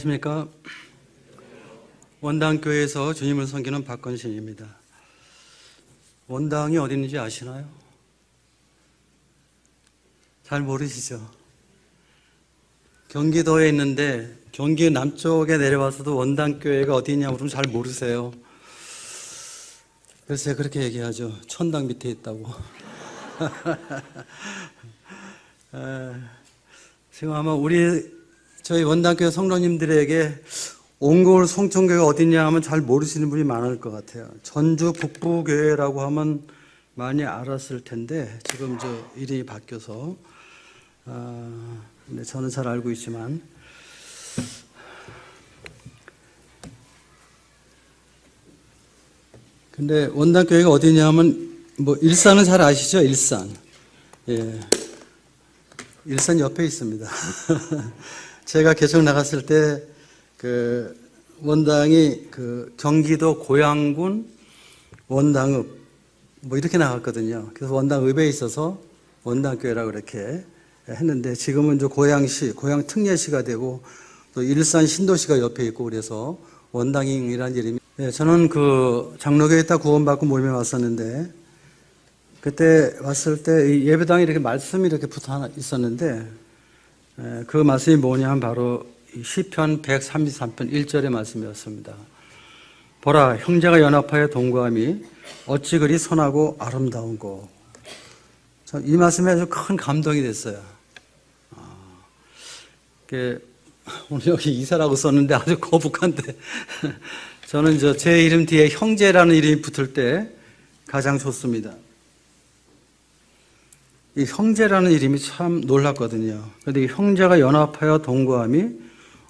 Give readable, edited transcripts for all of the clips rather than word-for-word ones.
안녕하십니까. 원당교회에서 주님을 섬기는 박건신입니다. 원당이 어디 있는지 아시나요? 잘 모르시죠? 경기도에 있는데 경기 남쪽에 내려와서도 원당교회가 어디 있냐고 그러면 잘 모르세요. 그래서 제가 그렇게 얘기하죠. 천당 밑에 있다고. 지금 아마 저희 원당교회 성도님들에게 옹골 송천교회가 어디냐 하면 잘 모르시는 분이 많을 것 같아요. 전주 북부교회라고 하면 많이 알았을 텐데 지금 이름이 바뀌어서 근데 저는 잘 알고 있지만 근데 원당교회가 어디냐 하면 일산은 잘 아시죠? 일산. 예. 일산 옆에 있습니다. 제가 개척 나갔을 때 원당이 경기도 고양군 원당읍 이렇게 나갔거든요. 그래서 원당읍에 있어서 원당교회라고 이렇게 했는데 지금은 고양시, 고양 특례시가 되고 또 일산 신도시가 옆에 있고 그래서 원당이라는 이름이. 네, 저는 장로교에 있다 구원받고 모임에 왔었는데 그때 왔을 때 예배당에 이렇게 말씀이 이렇게 붙어 있었는데 그 말씀이 뭐냐면 바로 시편 133편 1절의 말씀이었습니다. 보라, 형제가 연합하여 동거함이 어찌 그리 선하고 아름다운고. 이 말씀에 아주 큰 감동이 됐어요. 오늘 여기 이사라고 썼는데 아주 거북한데 저는 제 이름 뒤에 형제라는 이름이 붙을 때 가장 좋습니다. 이 형제라는 이름이 참 놀랍거든요. 그런데 이 형제가 연합하여 동거함이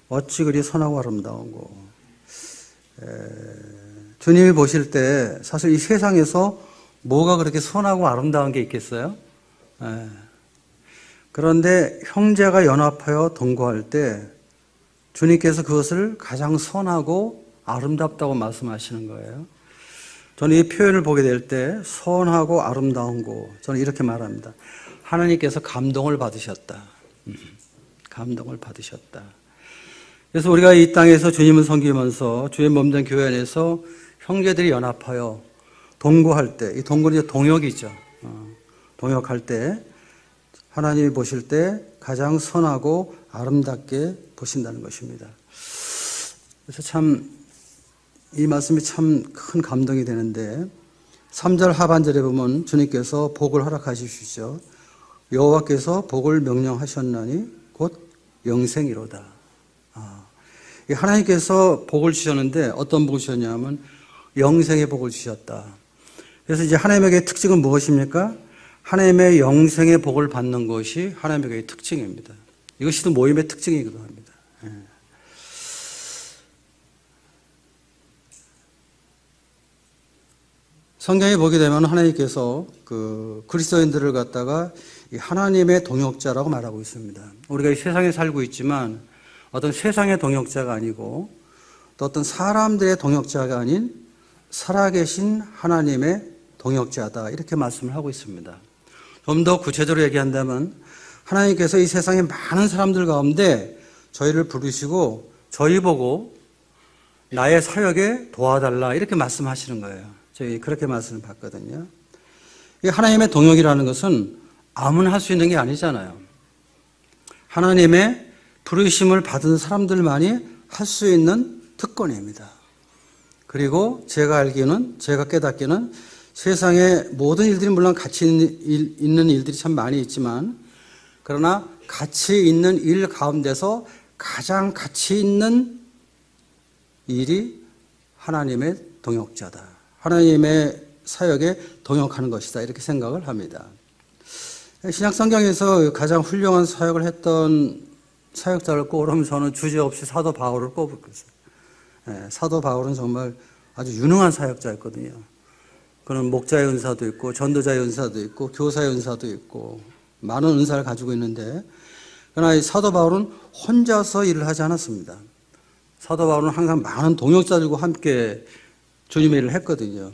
어찌 그리 선하고 아름다운고. 주님이 보실 때 사실 이 세상에서 뭐가 그렇게 선하고 아름다운 게 있겠어요? 그런데 형제가 연합하여 동거할 때 주님께서 그것을 가장 선하고 아름답다고 말씀하시는 거예요. 저는 이 표현을 보게 될 때 선하고 아름다운 거 저는 이렇게 말합니다. 하나님께서 감동을 받으셨다. 감동을 받으셨다. 그래서 우리가 이 땅에서 주님을 섬기면서 주의 몸된 교회 안에서 형제들이 연합하여 동거할 때, 이 동거는 이제 동역이죠. 동역할 때 하나님이 보실 때 가장 선하고 아름답게 보신다는 것입니다. 그래서 이 말씀이 참 큰 감동이 되는데 3절 하반절에 보면 주님께서 복을 허락하시죠. 여호와께서 복을 명령하셨나니 곧 영생이로다. 하나님께서 복을 주셨는데 어떤 복을 주셨냐면 영생의 복을 주셨다. 그래서 이제 하나님에게 특징은 무엇입니까? 하나님의 영생의 복을 받는 것이 하나님의 특징입니다. 이것이 또 모임의 특징이기도 합니다. 성경에 보게 되면 하나님께서 그리스도인들을 갖다가 하나님의 동역자라고 말하고 있습니다. 우리가 이 세상에 살고 있지만 어떤 세상의 동역자가 아니고 또 어떤 사람들의 동역자가 아닌 살아계신 하나님의 동역자다 이렇게 말씀을 하고 있습니다. 좀 더 구체적으로 얘기한다면 하나님께서 이 세상의 많은 사람들 가운데 저희를 부르시고 저희 보고 나의 사역에 도와달라 이렇게 말씀하시는 거예요. 저희 그렇게 말씀을 받거든요. 하나님의 동역이라는 것은 아무나 할 수 있는 게 아니잖아요. 하나님의 부르심을 받은 사람들만이 할 수 있는 특권입니다. 그리고 제가 깨닫기는 세상의 모든 일들이 물론 가치 있는 일들이 참 많이 있지만 그러나 가치 있는 일 가운데서 가장 가치 있는 일이 하나님의 동역자다. 하나님의 사역에 동역하는 것이다. 이렇게 생각을 합니다. 신약 성경에서 가장 훌륭한 사역을 했던 사역자를 꼽으면 저는 주저없이 사도 바울을 꼽을 것이에요. 사도 바울은 정말 아주 유능한 사역자였거든요. 그는 목자의 은사도 있고 전도자의 은사도 있고 교사의 은사도 있고 많은 은사를 가지고 있는데 그러나 이 사도 바울은 혼자서 일을 하지 않았습니다. 사도 바울은 항상 많은 동역자들과 함께 주님의 일을 했거든요.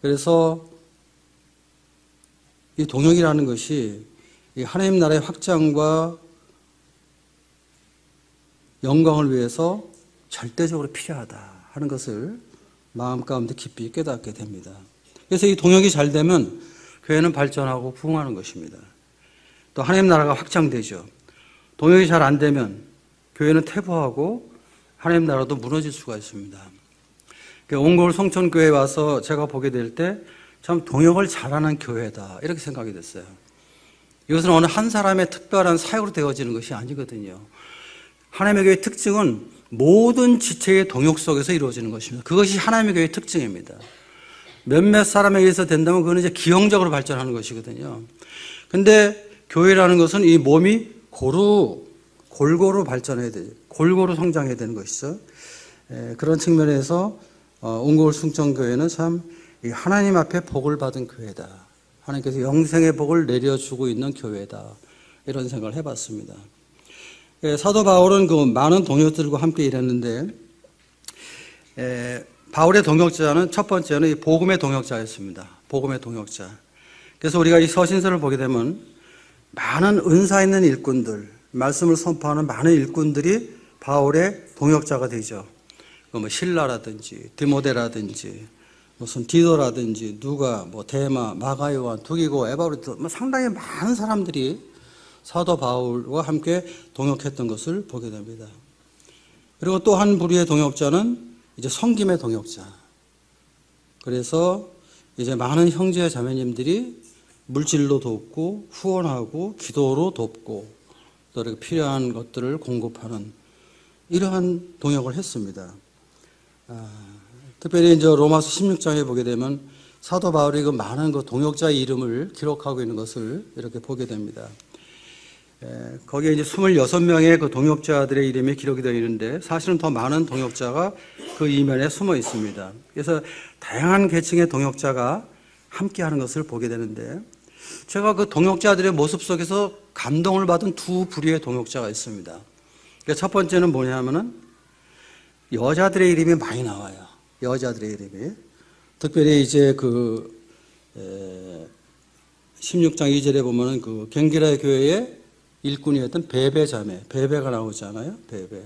그래서 이 동역이라는 것이 이 하나님 나라의 확장과 영광을 위해서 절대적으로 필요하다 하는 것을 마음 가운데 깊이 깨닫게 됩니다. 그래서 이 동역이 잘 되면 교회는 발전하고 부흥하는 것입니다. 또 하나님 나라가 확장되죠. 동역이 잘 안 되면 교회는 퇴보하고 하나님 나라도 무너질 수가 있습니다. 온골 송천교회에 와서 제가 보게 될 때 참 동역을 잘하는 교회다 이렇게 생각이 됐어요. 이것은 어느 한 사람의 특별한 사역으로 되어지는 것이 아니거든요. 하나님의 교회의 특징은 모든 지체의 동역 속에서 이루어지는 것입니다. 그것이 하나님의 교회의 특징입니다. 몇몇 사람에 의해서 된다면 그건 이제 기형적으로 발전하는 것이거든요. 근데 교회라는 것은 이 몸이 골고루 발전해야 되죠. 골고루 성장해야 되는 것이죠. 그런 측면에서 온골 숭천교회는 참 하나님 앞에 복을 받은 교회다. 하나님께서 영생의 복을 내려주고 있는 교회다. 이런 생각을 해봤습니다. 사도 바울은 그 많은 동역들과 함께 일했는데 바울의 동역자는 첫 번째는 이 복음의 동역자였습니다. 복음의 동역자. 그래서 우리가 이 서신서를 보게 되면 많은 은사 있는 일꾼들, 말씀을 선포하는 많은 일꾼들이 바울의 동역자가 되죠. 뭐 실라라든지 디모데라든지 무슨 디도라든지 누가 뭐 데마, 마가요한, 두기고, 에바브리토 뭐 상당히 많은 사람들이 사도 바울과 함께 동역했던 것을 보게 됩니다. 그리고 또 한 부류의 동역자는 이제 섬김의 동역자. 그래서 이제 많은 형제 자매님들이 물질로 돕고 후원하고 기도로 돕고 또 이렇게 필요한 것들을 공급하는 이러한 동역을 했습니다. 특별히 이제 로마서 16장에 보게 되면 사도 바울이 그 많은 그 동역자의 이름을 기록하고 있는 것을 이렇게 보게 됩니다. 거기에 이제 26명의 그 동역자들의 이름이 기록이 되어 있는데 사실은 더 많은 동역자가 그 이면에 숨어 있습니다. 그래서 다양한 계층의 동역자가 함께 하는 것을 보게 되는데 제가 그 동역자들의 모습 속에서 감동을 받은 두 부류의 동역자가 있습니다. 첫 번째는 뭐냐면은 여자들의 이름이 많이 나와요. 여자들의 이름이. 특별히 이제 그 16장 2절에 보면은 그 경기라 교회의 일꾼이었던 베베 자매, 베베가 나오잖아요. 베베.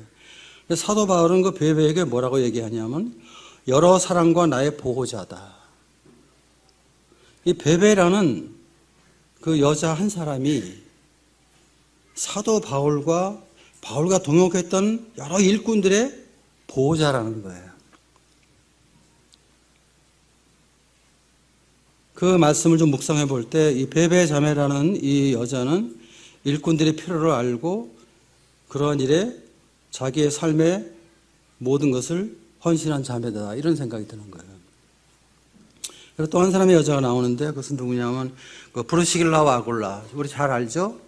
사도 바울은 그 베베에게 뭐라고 얘기하냐면 여러 사람과 나의 보호자다. 이 베베라는 그 여자 한 사람이 사도 바울과 동역했던 여러 일꾼들의 보호자라는 거예요. 그 말씀을 좀 묵상해 볼 때 이 베베 자매라는 이 여자는 일꾼들의 필요를 알고 그러한 일에 자기의 삶의 모든 것을 헌신한 자매다 이런 생각이 드는 거예요. 그리고 또 한 사람의 여자가 나오는데 그것은 누구냐면 그 브루시길라와 아골라 우리 잘 알죠?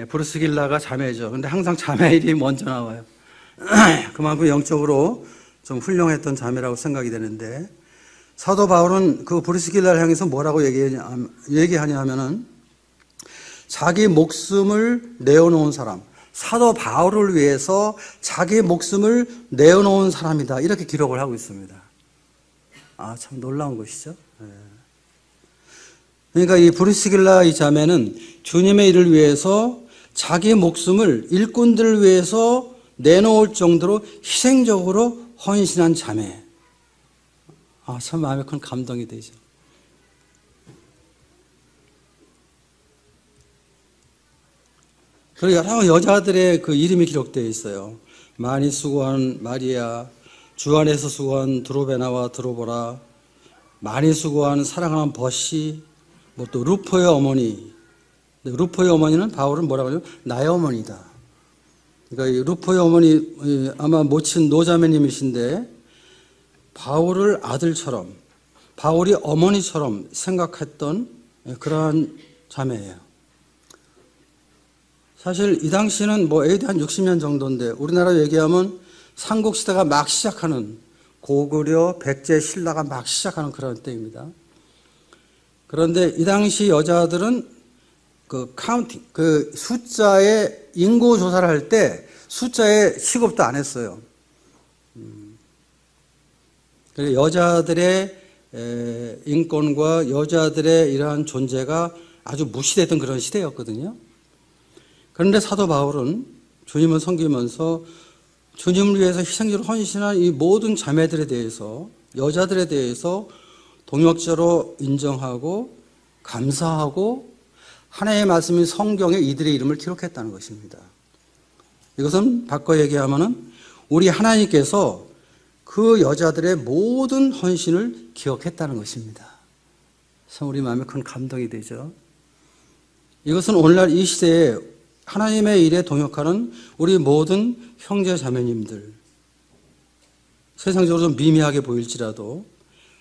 브루시길라가 자매죠. 근데 항상 자매 이름이 먼저 나와요. 그만큼 영적으로 좀 훌륭했던 자매라고 생각이 되는데 사도 바울은 그 브루시길라를 향해서 뭐라고 얘기하냐 하면은 자기 목숨을 내어놓은 사람, 사도 바울을 위해서 자기 목숨을 내어놓은 사람이다 이렇게 기록을 하고 있습니다. 참 놀라운 것이죠. 그러니까 이 브루시길라 이 자매는 주님의 일을 위해서 자기 목숨을 일꾼들을 위해서 내놓을 정도로 희생적으로 헌신한 자매. 참 마음에 큰 감동이 되죠. 그리고 여러 여자들의 그 이름이 기록되어 있어요. 많이 수고한 마리아, 주 안에서 수고한 드로베나와 드로보라, 많이 수고한 사랑하는 버시, 뭐 또 루포의 어머니. 루포의 어머니는 바울은 뭐라고 하냐면 나의 어머니다. 그러니까 이 루포의 어머니 아마 모친 노자매님이신데 바울을 아들처럼, 바울이 어머니처럼 생각했던 그러한 자매예요. 사실 이 당시는 뭐 AD 한 60년 정도인데 우리나라 얘기하면 삼국시대가 막 시작하는 고구려, 백제, 신라가 막 시작하는 그런 때입니다. 그런데 이 당시 여자들은 그 카운팅, 그 숫자의 인구 조사를 할 때 숫자에 취급도 안 했어요. 여자들의 인권과 여자들의 이러한 존재가 아주 무시되던 그런 시대였거든요. 그런데 사도 바울은 주님을 섬기면서 주님을 위해서 희생적으로 헌신한 이 모든 자매들에 대해서, 여자들에 대해서 동역자로 인정하고 감사하고 하나님의 말씀인 성경에 이들의 이름을 기록했다는 것입니다. 이것은 바꿔 얘기하면은 우리 하나님께서 그 여자들의 모든 헌신을 기억했다는 것입니다. 참 우리 마음에 큰 감동이 되죠. 이것은 오늘날 이 시대에 하나님의 일에 동역하는 우리 모든 형제 자매님들, 세상적으로 좀 미미하게 보일지라도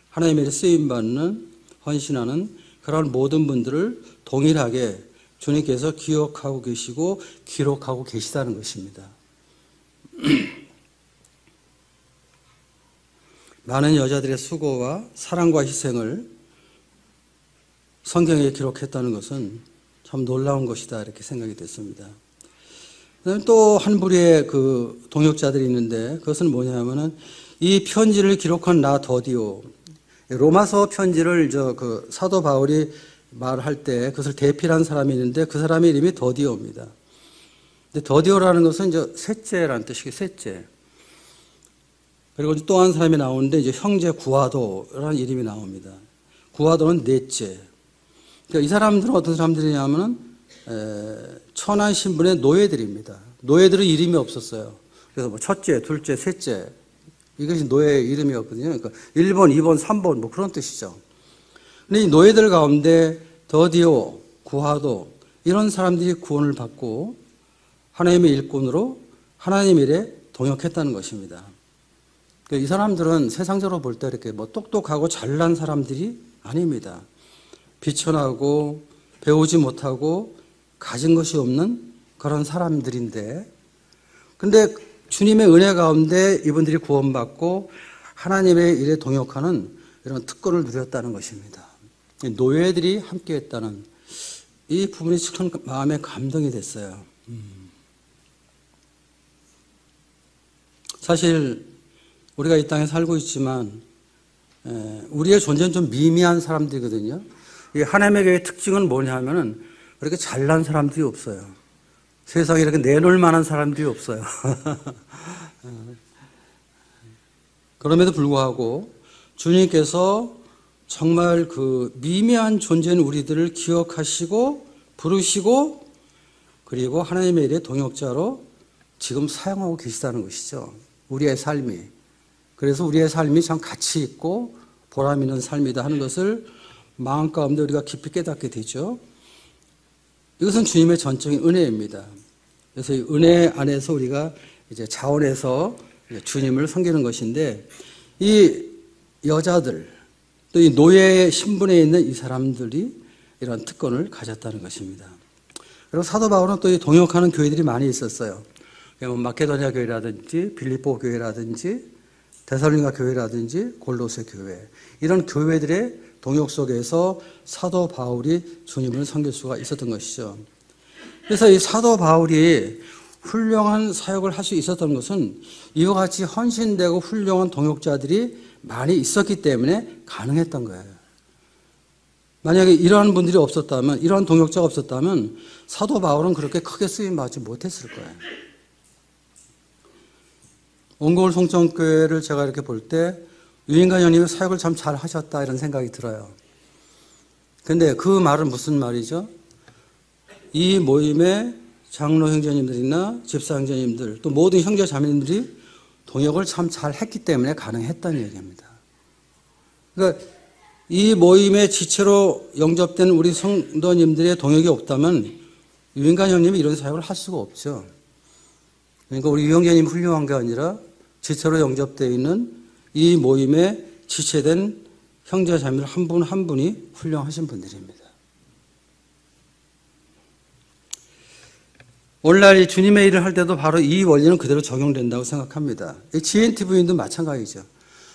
하나님의 일에 쓰임받는, 헌신하는 그런 모든 분들을 동일하게 주님께서 기억하고 계시고 기록하고 계시다는 것입니다. 많은 여자들의 수고와 사랑과 희생을 성경에 기록했다는 것은 참 놀라운 것이다 이렇게 생각이 됐습니다. 또 한 부류의 그 동역자들이 있는데 그것은 뭐냐면은 이 편지를 기록한 나 더디오, 로마서 편지를 그 사도 바울이 말할 때 그것을 대필한 사람이 있는데 그 사람의 이름이 더디오입니다. 근데 더디오라는 것은 이제 셋째라는 뜻이고 셋째. 그리고 또 한 사람이 나오는데 이제 형제 구하도라는 이름이 나옵니다. 구하도는 넷째. 그러니까 이 사람들은 어떤 사람들이냐면은 천한 신분의 노예들입니다. 노예들은 이름이 없었어요. 그래서 뭐 첫째, 둘째, 셋째 이것이 노예의 이름이었거든요. 그러니까 1번, 2번, 3번 뭐 그런 뜻이죠. 근데 이 노예들 가운데 더디오, 구하도 이런 사람들이 구원을 받고 하나님의 일꾼으로 하나님 일에 동역했다는 것입니다. 이 사람들은 세상적으로 볼 때 이렇게 뭐 똑똑하고 잘난 사람들이 아닙니다. 비천하고 배우지 못하고 가진 것이 없는 그런 사람들인데, 근데 주님의 은혜 가운데 이분들이 구원받고 하나님의 일에 동역하는 이런 특권을 누렸다는 것입니다. 노예들이 함께했다는 이 부분이 큰 마음에 감동이 됐어요. 사실 우리가 이 땅에 살고 있지만 우리의 존재는 좀 미미한 사람들이거든요. 이 하나님의 특징은 뭐냐면은 그렇게 잘난 사람들이 없어요. 세상에 이렇게 내놓을 만한 사람들이 없어요. 그럼에도 불구하고 주님께서 정말 그 미미한 존재인 우리들을 기억하시고 부르시고 그리고 하나님의 일에 동역자로 지금 사용하고 계시다는 것이죠. 우리의 삶이. 그래서 우리의 삶이 참 가치 있고 보람 있는 삶이다 하는 것을 마음 가운데 우리가 깊이 깨닫게 되죠. 이것은 주님의 전적인 은혜입니다. 그래서 이 은혜 안에서 우리가 이제 자원해서 주님을 섬기는 것인데 이 여자들 또 이 노예 신분에 있는 이 사람들이 이런 특권을 가졌다는 것입니다. 그리고 사도 바울은 또 이 동역하는 교회들이 많이 있었어요. 마케도니아 교회라든지 빌립보 교회라든지 데살로니가 교회라든지 골로새 교회 이런 교회들의 동역 속에서 사도 바울이 주님을 섬길 수가 있었던 것이죠. 그래서 이 사도 바울이 훌륭한 사역을 할 수 있었던 것은 이와 같이 헌신되고 훌륭한 동역자들이 많이 있었기 때문에 가능했던 거예요. 만약에 이러한 분들이 없었다면, 이러한 동역자가 없었다면 사도 바울은 그렇게 크게 쓰임받지 못했을 거예요. 온고울 성전교회를 제가 이렇게 볼 때 유인관 형님이 사역을 참 잘 하셨다 이런 생각이 들어요. 근데 그 말은 무슨 말이죠? 이 모임의 장로 형제님들이나 집사 형제님들 또 모든 형제 자매님들이 동역을 참 잘 했기 때문에 가능했다는 얘기입니다. 그러니까 이 모임의 지체로 영접된 우리 성도님들의 동역이 없다면 유인관 형님이 이런 사역을 할 수가 없죠. 그러니까 우리 유 형제님 훌륭한 게 아니라 지체로 영접되어 있는 이 모임에 지체된 형제 자매들 한 분 한 분이 훌륭하신 분들입니다. 오늘날 이 주님의 일을 할 때도 바로 이 원리는 그대로 적용된다고 생각합니다. GNTV도 마찬가지죠.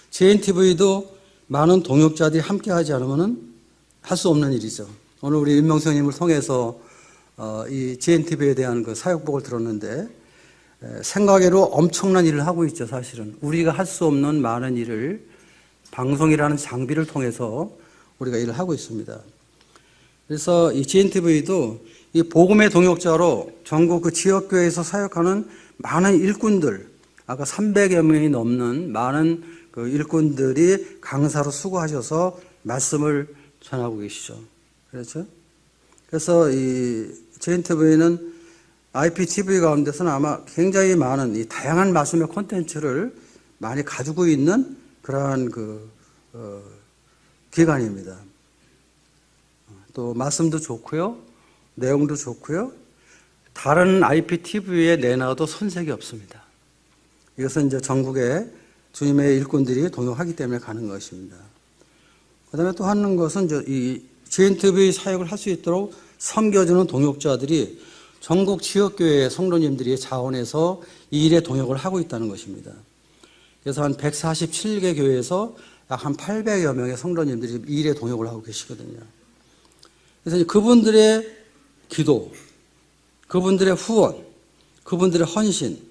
GNTV도 많은 동역자들이 함께 하지 않으면 할 수 없는 일이죠. 오늘 우리 윤명수님을 통해서 이 GNTV에 대한 그 사역복을 들었는데 생각외로 엄청난 일을 하고 있죠. 사실은 우리가 할 수 없는 많은 일을 방송이라는 장비를 통해서 우리가 일을 하고 있습니다. 그래서 이 GNTV도 이 복음의 동역자로 전국 그 지역교회에서 사역하는 많은 일꾼들, 아까 300여 명이 넘는 많은 그 일꾼들이 강사로 수고하셔서 말씀을 전하고 계시죠. 그렇죠? 그래서 이 JNTV는 IPTV 가운데서는 아마 굉장히 많은 이 다양한 말씀의 콘텐츠를 많이 가지고 있는 그러한 기관입니다. 또 말씀도 좋고요, 내용도 좋고요, 다른 IPTV에 내놔도 손색이 없습니다. 이것은 이제 전국에 주님의 일꾼들이 동역하기 때문에 가는 것입니다. 그 다음에 또 하는 것은 이 JNTV 사역을 할 수 있도록 섬겨주는 동역자들이 전국 지역교회 성도님들이 자원해서 이 일에 동역을 하고 있다는 것입니다. 그래서 한 147개 교회에서 약 한 800여 명의 성도님들이 이 일에 동역을 하고 계시거든요. 그래서 그분들의 기도, 그분들의 후원, 그분들의 헌신,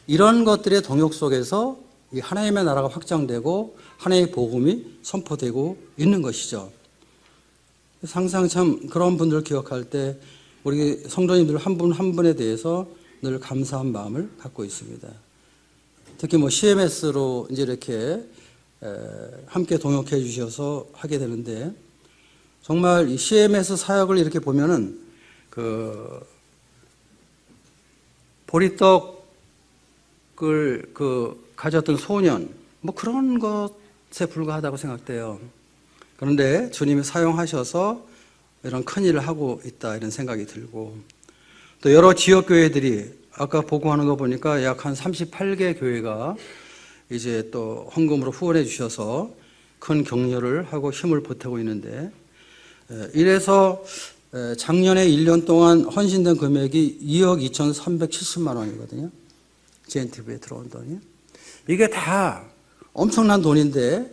이런 것들의 동역 속에서 이 하나님의 나라가 확장되고 하나님의 복음이 선포되고 있는 것이죠. 항상 참 그런 분들을 기억할 때 우리 성도님들 한 분 한 분에 대해서 늘 감사한 마음을 갖고 있습니다. 특히 뭐 CMS로 이제 이렇게 함께 동역해 주셔서 하게 되는데, 정말 이 CMS 사역을 이렇게 보면은 보리떡을 가졌던 소년, 뭐 그런 것에 불과하다고 생각돼요. 그런데 주님이 사용하셔서 이런 큰 일을 하고 있다, 이런 생각이 들고, 또 여러 지역교회들이 아까 보고하는 거 보니까 약 한 38개 교회가 이제 또 헌금으로 후원해 주셔서 큰 격려를 하고 힘을 보태고 있는데, 이래서 작년에 1년 동안 헌신된 금액이 2억 2,370만 원이거든요. JNTV에 들어온 돈이. 이게 다 엄청난 돈인데,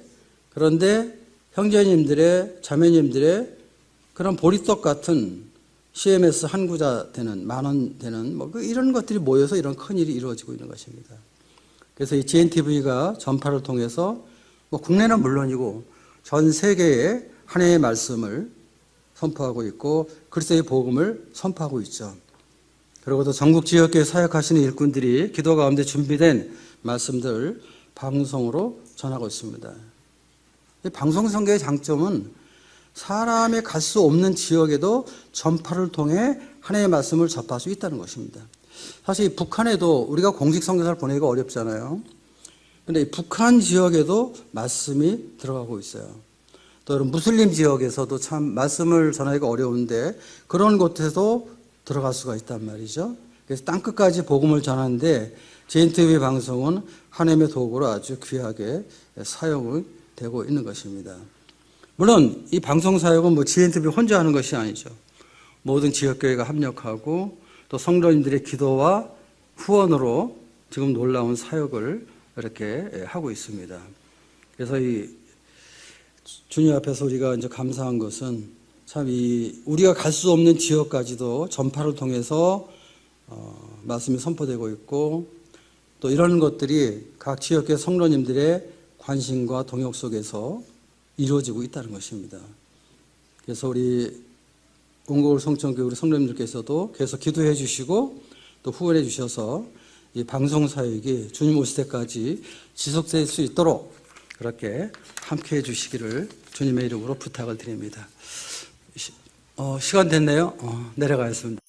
그런데 형제님들의, 자매님들의 그런 보리떡 같은 CMS 한 구자 되는, 만 원 되는, 뭐 이런 것들이 모여서 이런 큰 일이 이루어지고 있는 것입니다. 그래서 이 JNTV가 전파를 통해서 뭐 국내는 물론이고 전 세계에 하나님의 말씀을 선포하고 있고 그리스도의 복음을 선포하고 있죠. 그리고 또 전국 지역교회 사역하시는 일꾼들이 기도 가운데 준비된 말씀들 방송으로 전하고 있습니다. 이 방송 선교의 장점은 사람이 갈 수 없는 지역에도 전파를 통해 하나님의 말씀을 접할 수 있다는 것입니다. 사실 북한에도 우리가 공식 선교사를 보내기가 어렵잖아요. 그런데 북한 지역에도 말씀이 들어가고 있어요. 또 이런 무슬림 지역에서도 참 말씀을 전하기가 어려운데 그런 곳에도 들어갈 수가 있단 말이죠. 그래서 땅끝까지 복음을 전하는데 JNTV 방송은 하나님의 도구로 아주 귀하게 사용이 되고 있는 것입니다. 물론 이 방송 사역은 뭐 JNTV 혼자 하는 것이 아니죠. 모든 지역교회가 합력하고 또 성도님들의 기도와 후원으로 지금 놀라운 사역을 이렇게 하고 있습니다. 그래서 이 주님 앞에서 우리가 이제 감사한 것은 참 우리가 갈 수 없는 지역까지도 전파를 통해서 말씀이 선포되고 있고 또 이런 것들이 각 지역의 성도님들의 관심과 동역 속에서 이루어지고 있다는 것입니다. 그래서 우리 온고울 성천교회 우리 성도님들께서도 계속 기도해 주시고 또 후원해 주셔서 이 방송 사역이 주님 오실 때까지 지속될 수 있도록 그렇게 함께 해 주시기를 주님의 이름으로 부탁을 드립니다. 시간 됐네요. 내려가겠습니다.